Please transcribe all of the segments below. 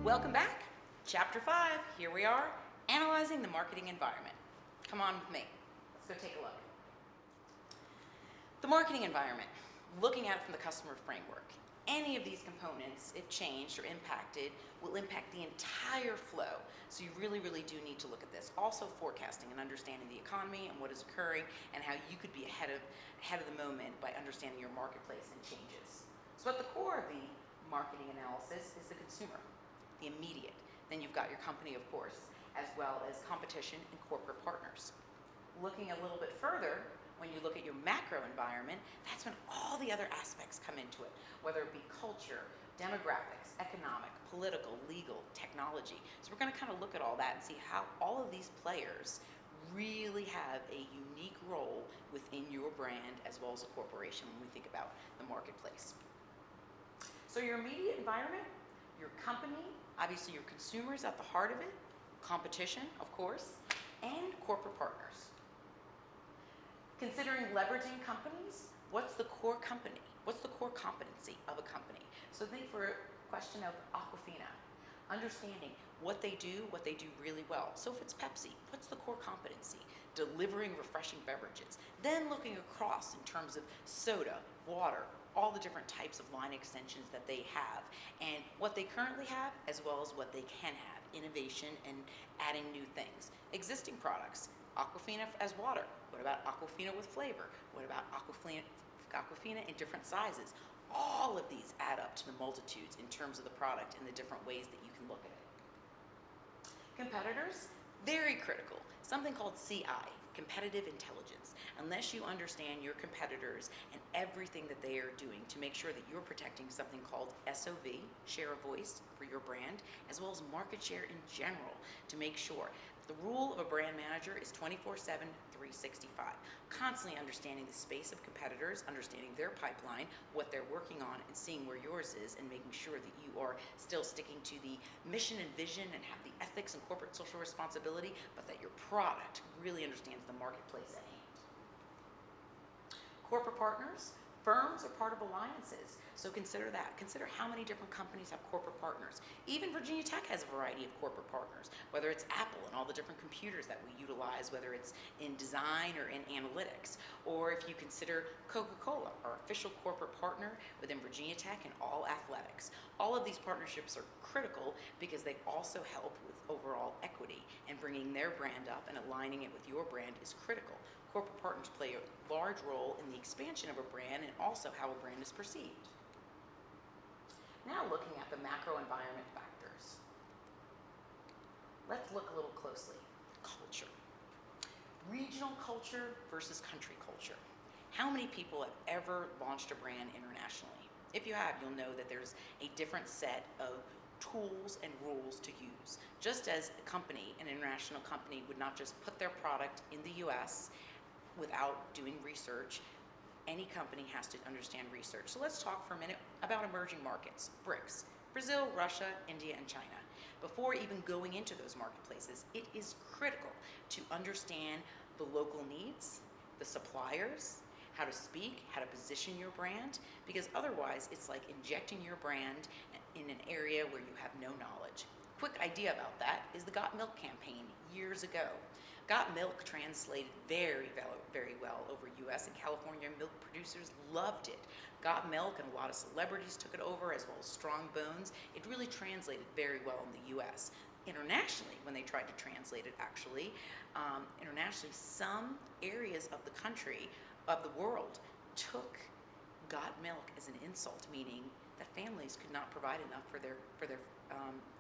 Welcome back. Chapter 5. Here we are, analyzing the marketing environment. Come on with me. Let's go take a look. The marketing environment, looking at it from the customer framework. Any of these components, if changed or impacted, will impact the entire flow. So you really do need to look at this. Also forecasting and understanding the economy and what is occurring and how you could be ahead of the moment by understanding your marketplace and changes. So at the core of the marketing analysis is the consumer, the immediate. Then you've got your company, of course, as well as competition and corporate partners. Looking a little bit further, when you look at your macro environment, that's when all the other aspects come into it, whether it be culture, demographics, economic, political, legal, technology. So we're going to kind of look at all that and see how all of these players really have a unique role within your brand as well as a corporation when we think about the marketplace. So your immediate environment, your company, obviously your consumers at the heart of it, competition, of course, and corporate partners. Considering leveraging companies, what's the core company? What's the core competency of a company? So think for a question of Aquafina, understanding what they do really well. So if it's Pepsi, what's the core competency? Delivering refreshing beverages. Then looking across in terms of soda, water, all the different types of line extensions that they have, and what they currently have as well as what they can have, innovation and adding new things. Existing products, Aquafina as water. What about Aquafina with flavor? What about Aquafina in different sizes? All of these add up to the multitudes in terms of the product and the different ways that you can look at it. Competitors, very critical. Something called CI, competitive intelligence. Unless you understand your competitors and everything that they are doing to make sure that you're protecting something called SOV, share of voice for your brand, as well as market share in general, to make sure. The rule of a brand manager is 24/7, 365. Constantly understanding the space of competitors, understanding their pipeline, what they're working on, and seeing where yours is, and making sure that you are still sticking to the mission and vision and have the ethics and corporate social responsibility, but that your product really understands the marketplace at hand. Corporate partners, firms are part of alliances. So consider that. Consider how many different companies have corporate partners. Even Virginia Tech has a variety of corporate partners, whether it's Apple and all the different computers that we utilize, whether it's in design or in analytics, or if you consider Coca-Cola, our official corporate partner within Virginia Tech and all athletics. All of these partnerships are critical because they also help with overall equity, and bringing their brand up and aligning it with your brand is critical. Corporate partners play a large role in the expansion of a brand and also how a brand is perceived. Now looking at the macro environment factors. Let's look a little closely. Culture. Regional culture versus country culture. How many people have ever launched a brand internationally? If you have, you'll know that there's a different set of tools and rules to use. Just as a company, an international company, would not just put their product in the US without doing research, any company has to understand research. So let's talk for a minute about emerging markets, BRICS, Brazil, Russia, India, and China. Before even going into those marketplaces, it is critical to understand the local needs, the suppliers, how to speak, how to position your brand, because otherwise it's like injecting your brand in an area where you have no knowledge. Quick idea about that is the Got Milk campaign years ago. Got Milk translated very well over US and California milk producers loved it. Got Milk and a lot of celebrities took it over, as well as Strong Bones. It really translated very well in the US. Internationally, when they tried to translate it actually, internationally some areas of the country, of the world, took Got Milk as an insult, meaning that families could not provide enough for their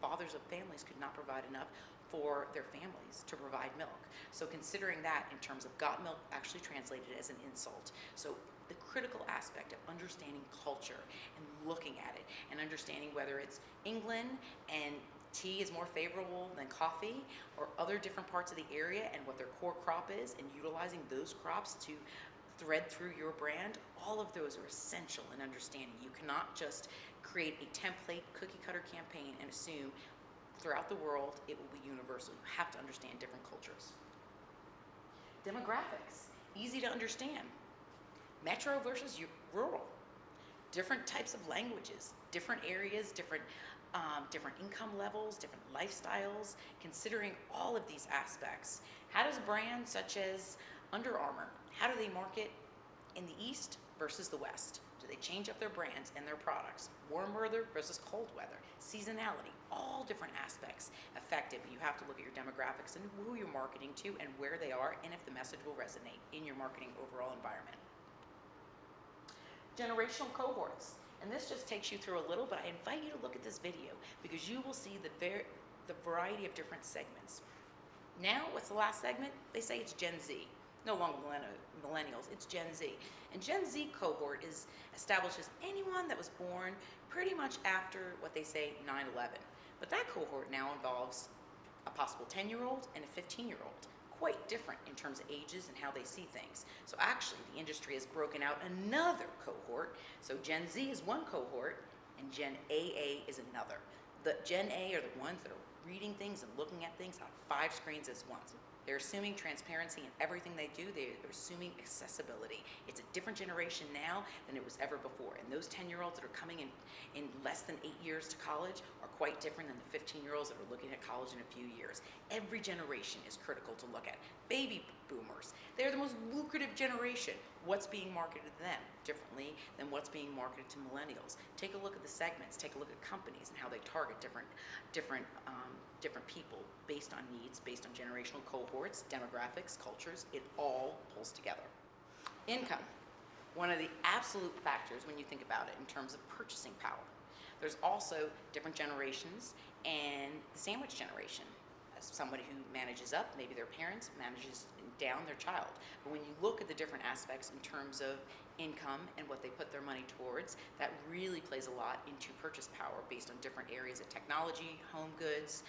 fathers of families could not provide enough for their families to provide milk. So considering that in terms of Got Milk actually translated as an insult. So the critical aspect of understanding culture and looking at it and understanding whether it's England and tea is more favorable than coffee, or other different parts of the area and what their core crop is, and utilizing those crops to thread through your brand, all of those are essential in understanding. You cannot just create a template cookie cutter campaign and assume throughout the world it will be universal. You have to understand different cultures. Demographics, easy to understand. Metro versus rural. different types of languages, different areas, different income levels, different lifestyles. Considering all of these aspects, how does a brand such as Under Armour, how do they market in the East versus the West? Do they change up their brands and their products? Warm weather versus cold weather, seasonality, all different aspects affect it, but you have to look at your demographics and who you're marketing to and where they are, and if the message will resonate in your marketing overall environment. Generational cohorts. And this just takes you through a little, but I invite you to look at this video because you will see the variety of different segments. Now, what's the last segment? They say it's Gen Z. No longer millennials, it's Gen Z. And Gen Z cohort is established as anyone that was born pretty much after what they say 9/11. But that cohort now involves a possible 10-year-old and a 15-year-old. Quite different in terms of ages and how they see things. So actually, the industry has broken out another cohort. So Gen Z is one cohort, and Gen AA is another. The Gen A are the ones that are reading things and looking at things on 5 screens at once. They're assuming transparency in everything they do. They're assuming accessibility. It's a different generation now than it was ever before. And those 10-year-olds that are coming in less than 8 years to college are quite different than the 15-year-olds that are looking at college in a few years. Every generation is critical to look at. Baby boomers, they're the most lucrative generation. What's being marketed to them differently than what's being marketed to millennials? Take a look at the segments, take a look at companies and how they target different people based on needs, based on generational cohorts, demographics, cultures. It all pulls together. Income, one of the absolute factors when you think about it in terms of purchasing power. There's also different generations and the sandwich generation. As somebody who manages up, maybe their parents, manages down their child. But when you look at the different aspects in terms of income and what they put their money towards, that really plays a lot into purchase power based on different areas of technology, home goods,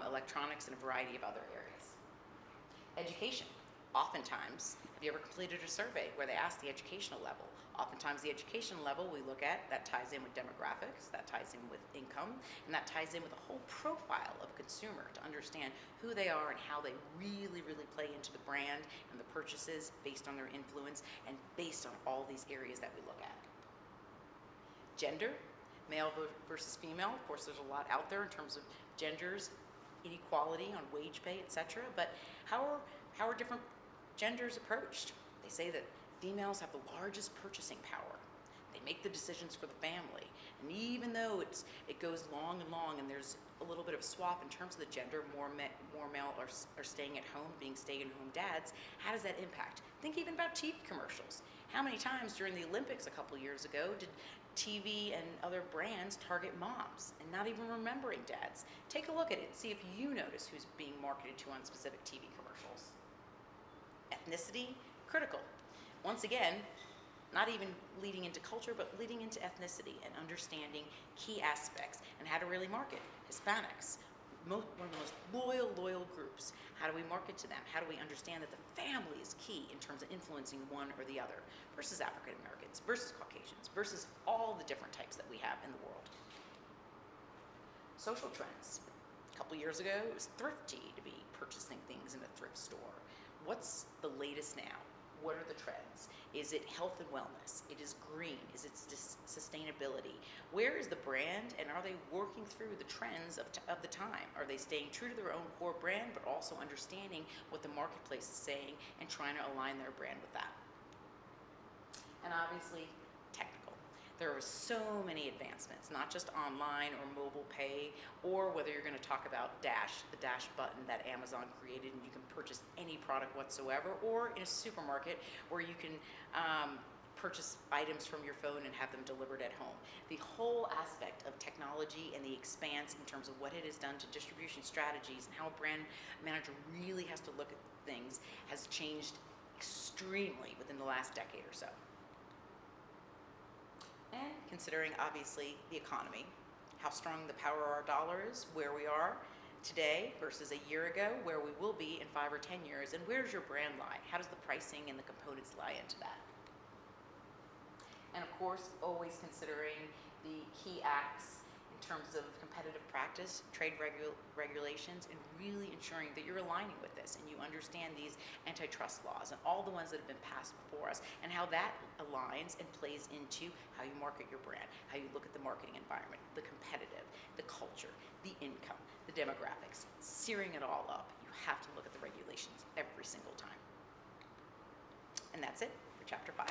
electronics, and a variety of other areas. Education. Oftentimes, have you ever completed a survey where they ask the educational level? Oftentimes the educational level we look at, that ties in with demographics, that ties in with income, and that ties in with the whole profile of a consumer to understand who they are and how they really, really play into the brand and the purchases based on their influence and based on all these areas that we look at. Gender, male versus female. Of course, there's a lot out there in terms of genders, inequality on wage pay, etc. But how are different genders approached? They say that females have the largest purchasing power. They make the decisions for the family. And even though it goes long and there's a little bit of a swap in terms of the gender, more male are staying at home, being stay-at-home dads, how does that impact? Think even about TV commercials. How many times during the Olympics a couple years ago did TV and other brands target moms and not even remembering dads? Take a look at it, see if you notice who's being marketed to on specific TV commercials. Ethnicity, critical. Once again, not even leading into culture, but leading into ethnicity and understanding key aspects and how to really market. Hispanics, one of the most loyal groups. How do we market to them? How do we understand that the family is key in terms of influencing one or the other versus African Americans, versus Caucasians, versus all the different types that we have in the world. Social trends. A couple years ago, it was thrifty to be purchasing things in a thrift store. What's the latest now? What are the trends? Is it health and wellness? It is green. Is it sustainability? Where is the brand, and are they working through the trends of the time? Are they staying true to their own core brand, but also understanding what the marketplace is saying and trying to align their brand with that? And obviously, technical. There are so many advancements, not just online or mobile pay, or whether you're going to talk about Dash, the Dash button that Amazon created, and you can purchase any product whatsoever, or in a supermarket where you can purchase items from your phone and have them delivered at home. The whole aspect of technology and the expanse in terms of what it has done to distribution strategies and how a brand manager really has to look at things has changed extremely within the last decade or so. And considering, obviously, the economy, how strong the power of our dollar is, where we are today versus a year ago, where we will be in 5 or 10 years, and where does your brand lie? How does the pricing and the components lie into that? And of course, always considering the key acts in in terms of competitive practice, trade regulations, and really ensuring that you're aligning with this and you understand these antitrust laws and all the ones that have been passed before us and how that aligns and plays into how you market your brand, how you look at the marketing environment, the competitive, the culture, the income, the demographics, searing it all up. You have to look at the regulations every single time. And that's it for Chapter 5.